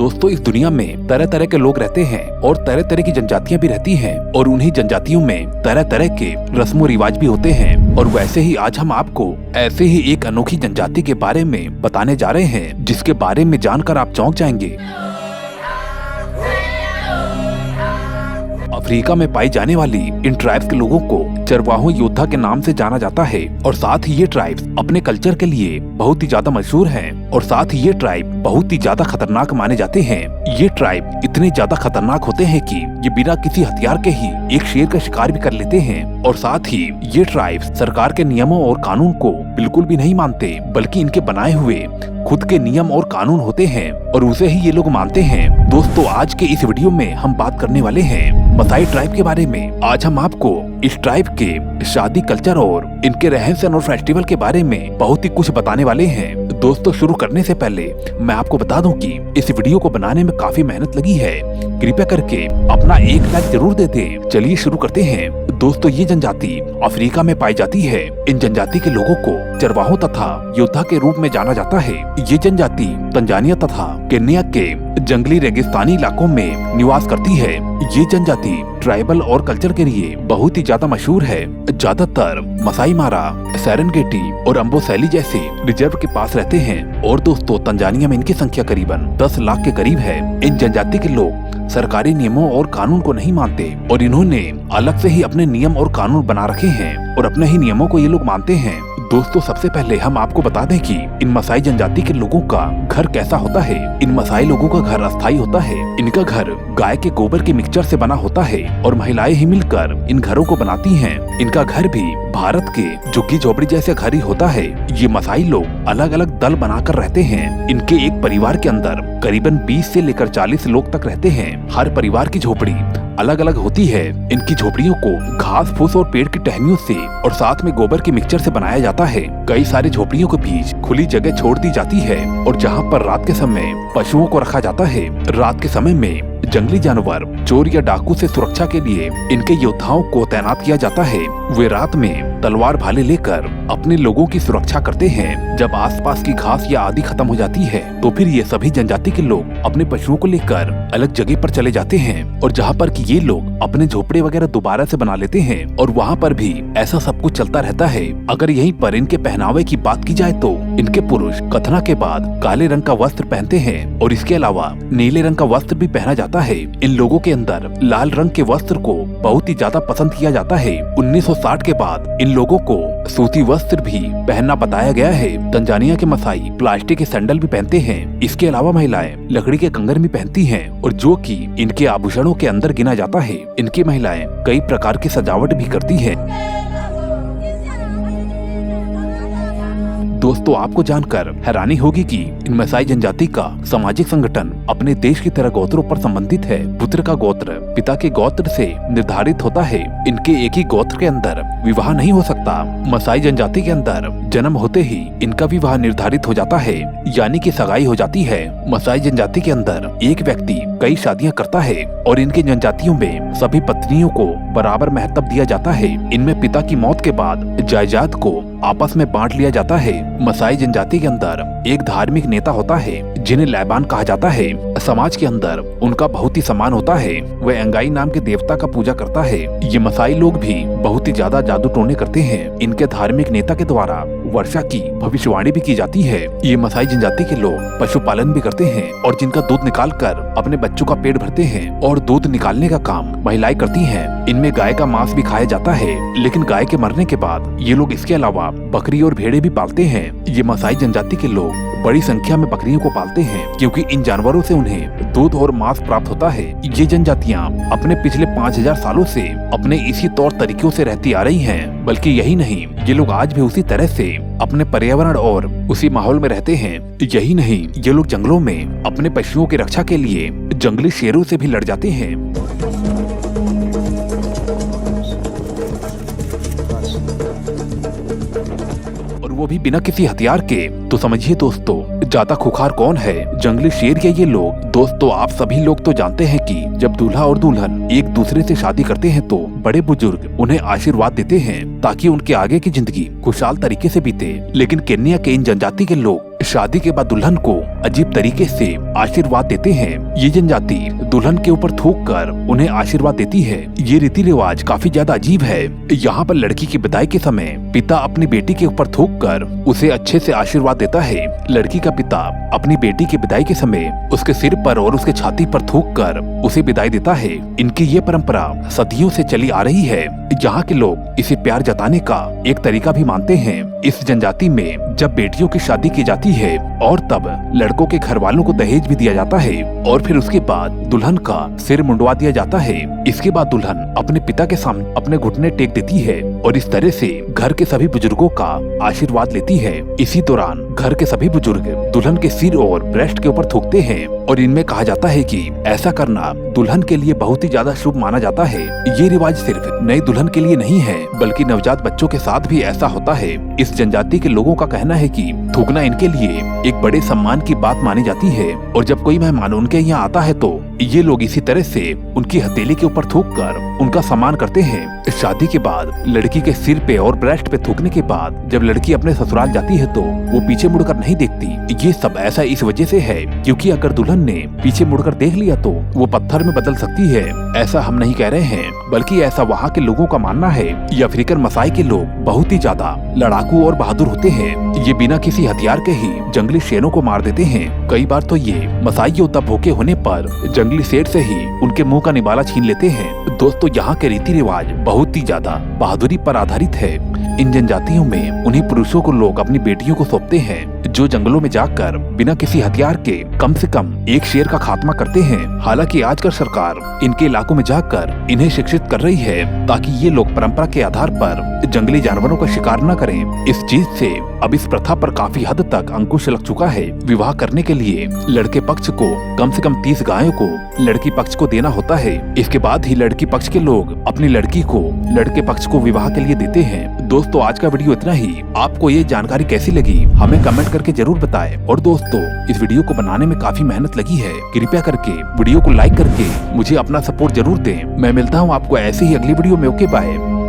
दोस्तों इस दुनिया में तरह तरह के लोग रहते हैं और तरह तरह की जनजातियां भी रहती हैं और उन्हीं जनजातियों में तरह तरह के रस्मों रिवाज भी होते हैं। और वैसे ही आज हम आपको ऐसे ही एक अनोखी जनजाति के बारे में बताने जा रहे हैं जिसके बारे में जानकर आप चौंक जाएंगे। अफ्रीका में पाई जाने वाली इन ट्राइब्स के लोगों को चरवाहों योद्धा के नाम से जाना जाता है और साथ ही ये ट्राइब्स अपने कल्चर के लिए बहुत ही ज्यादा मशहूर हैं और साथ ही ये ट्राइब बहुत ही ज्यादा खतरनाक माने जाते हैं। ये ट्राइब इतने ज्यादा खतरनाक होते हैं कि ये बिना किसी हथियार के ही एक शेर का शिकार भी कर लेते हैं और साथ ही ये ट्राइब्स सरकार के नियमों और कानून को बिल्कुल भी नहीं मानते, बल्कि इनके बनाए हुए खुद के नियम और कानून होते हैं और उसे ही ये लोग मानते हैं। दोस्तों आज के इस वीडियो में हम बात करने वाले हैं मसाई ट्राइब के बारे में। आज हम आपको इस ट्राइब के शादी कल्चर और इनके रहन सहन और फेस्टिवल के बारे में बहुत ही कुछ बताने वाले हैं। दोस्तों शुरू करने से पहले मैं आपको बता दूं कि इस वीडियो को बनाने में काफी मेहनत लगी है, कृपया करके अपना एक लाइक जरूर दे दें। चलिए शुरू करते हैं। दोस्तों ये जनजाति अफ्रीका में पाई जाती है। इन जनजाति के लोगों को चरवाहों तथा योद्धा के रूप में जाना जाता है। ये जनजाति तंजानिया तथा केन्या के जंगली रेगिस्तानी इलाकों में निवास करती है। ये जनजाति ट्राइबल और कल्चर के लिए बहुत ही ज्यादा मशहूर है। ज्यादातर मसाई मारा, सेरेनगेटी और अम्बोसैली जैसे रिजर्व के पास रहते हैं और दोस्तों तंजानिया में इनकी संख्या करीबन 10 लाख के करीब है। इन जनजाति के लोग सरकारी नियमों और कानून को नहीं मानते और इन्होंने अलग से ही अपने नियम और कानून बना रखे हैं और अपने ही नियमों को ये लोग मानते हैं। दोस्तों सबसे पहले हम आपको बता दें कि इन मसाई जनजाति के लोगों का घर कैसा होता है। इन मसाई लोगों का घर अस्थायी होता है। इनका घर गाय के गोबर के मिक्सचर से बना होता है और महिलाएं ही मिलकर इन घरों को बनाती हैं। इनका घर भी भारत के झुग्गी झोपड़ी जैसे घर ही होता है। ये मसाई लोग अलग अलग दल बनाकर रहते हैं। इनके एक परिवार के अंदर करीबन 20 से लेकर 40 लोग तक रहते हैं। हर परिवार की झोपड़ी अलग अलग होती है। इनकी झोपड़ियों को घास फूस और पेड़ की टहनियों से और साथ में गोबर के मिक्सचर से बनाया जाता है। कई सारी झोपड़ियों के बीच खुली जगह छोड़ दी जाती है और जहाँ पर रात के समय पशुओं को रखा जाता है। रात के समय में जंगली जानवर, चोर या डाकू से सुरक्षा के लिए इनके योद्धाओं को तैनात किया जाता है। वे रात में तलवार भाले लेकर अपने लोगों की सुरक्षा करते हैं। जब आसपास की घास या आदि खत्म हो जाती है तो फिर ये सभी जनजाति के लोग अपने पशुओं को लेकर अलग जगह पर चले जाते हैं और जहाँ पर कि ये लोग अपने झोपड़े वगैरह दोबारा से बना लेते हैं और वहाँ पर भी ऐसा सब कुछ चलता रहता है। अगर यहीं पर इनके पहनावे की बात की जाए तो इनके पुरुष खतना के बाद काले रंग का वस्त्र पहनते हैं और इसके अलावा नीले रंग का वस्त्र भी पहना जाता है। इन लोगों के अंदर लाल रंग के वस्त्र को बहुत ही ज्यादा पसंद किया जाता है। 1960 के बाद इन लोगों को सूती वस्त्र भी पहनना बताया गया है। तंजानिया के मसाई प्लास्टिक के सैंडल भी पहनते हैं। इसके अलावा महिलाएं लकड़ी के कंगन भी पहनती हैं और जो कि इनके आभूषणों के अंदर गिना जाता है। इनकी महिलाएं कई प्रकार की सजावट भी करती हैं। दोस्तों आपको जानकर हैरानी होगी कि इन मसाई जनजाति का सामाजिक संगठन अपने देश की तरह गोत्रों पर संबंधित है। पुत्र का गोत्र पिता के गोत्र से निर्धारित होता है। इनके एक ही गोत्र के अंदर विवाह नहीं हो सकता। मसाई जनजाति के अंदर जन्म होते ही इनका विवाह निर्धारित हो जाता है, यानी कि सगाई हो जाती है। मसाई जनजाति के अंदर एक व्यक्ति कई शादियां करता है और इनके जनजातियों में सभी पत्नियों को बराबर महत्व दिया जाता है। इनमें पिता की मौत के बाद जायदाद को आपस में बांट लिया जाता है। मसाई जनजाति के अंदर एक धार्मिक नेता होता है जिन्हें लैबान कहा जाता है। समाज के अंदर उनका बहुत ही सम्मान होता है। वह एंगाई नाम के देवता का पूजा करता है। ये मसाई लोग भी बहुत ही ज्यादा जादू टोने करते हैं। इनके धार्मिक नेता के द्वारा वर्षा की भविष्यवाणी भी की जाती है। ये मसाई जनजाति के लोग पशुपालन भी करते हैं और जिनका दूध निकाल कर अपने बच्चों का पेट भरते हैं और दूध निकालने का काम महिलाएं करती हैं। इनमें गाय का मांस भी खाया जाता है, लेकिन गाय के मरने के बाद ये लोग इसके अलावा बकरी और भेड़े भी पालते हैं। ये मसाई जनजाति के लोग बड़ी संख्या में बकरियों को पालते हैं क्योंकि इन जानवरों से उन्हें दूध और मांस प्राप्त होता है। ये जनजातियाँ अपने पिछले 5000 सालों से अपने इसी तौर तरीकों से रहती आ रही हैं। बल्कि यही नहीं, ये लोग आज भी उसी तरह से अपने पर्यावरण और उसी माहौल में रहते हैं। यही नहीं, ये लोग जंगलों में अपने पशुओं की रक्षा के लिए जंगली शेरों से भी लड़ जाते हैं। और वो भी बिना किसी हथियार के। तो समझिए दोस्तों ज्यादा खुखार कौन है, जंगली शेर या ये लोग। दोस्तों आप सभी लोग तो जानते हैं कि जब दूल्हा और दुल्हन एक दूसरे से शादी करते हैं तो बड़े बुजुर्ग उन्हें आशीर्वाद देते हैं ताकि उनके आगे की जिंदगी खुशहाल तरीके से बीते। लेकिन केन्या के इन जनजाति के लोग शादी के बाद दुल्हन को अजीब तरीके से आशीर्वाद देते हैं। ये जनजाति दुल्हन के ऊपर थूक कर उन्हें आशीर्वाद देती है। ये रीति रिवाज काफी ज्यादा अजीब है। यहाँ पर लड़की की विदाई के समय पिता अपनी बेटी के ऊपर थूक कर उसे अच्छे से आशीर्वाद देता है। लड़की का पिता अपनी बेटी की विदाई के समय उसके सिर पर और उसके छाती पर थूक कर उसे विदाई देता है। इनकी ये परंपरा सदियों से चली आ रही है। यहाँ के लोग इसे प्यार जताने का एक तरीका भी मानते हैं। इस जनजाति में जब बेटियों की शादी की जाती है और तब लड़कों के घर वालों को दहेज भी दिया जाता है और फिर उसके बाद दुल्हन का सिर मुंडवा दिया जाता है। इसके बाद दुल्हन अपने पिता के सामने अपने घुटने टेक देती है और इस तरह से घर के सभी बुजुर्गों का आशीर्वाद लेती है। इसी दौरान घर के सभी बुजुर्ग दुल्हन के सिर और ब्रेस्ट के ऊपर थूकते हैं और इनमें कहा जाता है कि ऐसा करना दुल्हन के लिए बहुत ही ज्यादा शुभ माना जाता है। ये रिवाज सिर्फ नई दुल्हन के लिए नहीं है बल्कि नवजात बच्चों के साथ भी ऐसा होता है। इस जनजाति के लोगों का कहना है कि थूकना इनके लिए एक बड़े सम्मान की बात मानी जाती है और जब कोई मेहमान उनके यहाँ आता है तो ये लोग इसी तरह से उनकी हथेली के ऊपर थूक कर उनका सम्मान करते हैं। शादी के बाद लड़की के सिर पे और ब्रेस्ट पे थूकने के बाद जब लड़की अपने ससुराल जाती है तो वो पीछे मुड़कर नहीं देखती। ये सब ऐसा इस वजह से है क्योंकि अगर दुल्हन ने पीछे मुड़कर देख लिया तो वो पत्थर में बदल सकती है। ऐसा हम नहीं कह रहे हैं बल्कि ऐसा वहाँ के लोगों का मानना है। ये अफ्रीकन मसाई के लोग बहुत ही ज्यादा लड़ाकू और बहादुर होते हैं। ये बिना किसी हथियार के ही जंगली शेरों को मार देते हैं। कई बार तो ये मसाई योद्धा भूखे होने पर जंगली शेर से ही उनके मुंह का निवाला छीन लेते हैं। दोस्तों, यहाँ के रीति रिवाज बहुत ही ज्यादा बहादुरी पर आधारित है। इन जनजातियों में उन्हीं पुरुषों को लोग अपनी बेटियों को सौंपते हैं जो जंगलों में जाकर बिना किसी हथियार के कम से कम एक शेर का खात्मा करते हैं। हालांकि आजकल सरकार इनके इलाकों में जाकर इन्हें शिक्षित कर रही है ताकि ये लोग परंपरा के आधार पर जंगली जानवरों का शिकार न करें। इस चीज से अब इस प्रथा पर काफी हद तक अंकुश लग चुका है। विवाह करने के लिए लड़के पक्ष को कम से कम 30 गायों को लड़की पक्ष को देना होता है। इसके बाद ही लड़की पक्ष के लोग अपनी लड़की को लड़के पक्ष को विवाह के लिए देते हैं। दोस्तों, आज का वीडियो इतना ही। आपको ये जानकारी कैसी लगी हमें कमेंट करके जरूर बताएं। और दोस्तों, इस वीडियो को बनाने में काफी मेहनत लगी है। कृपया करके वीडियो को लाइक करके मुझे अपना सपोर्ट जरूर दें। मैं मिलता हूँ आपको ऐसे ही अगली वीडियो में। Okay, bye.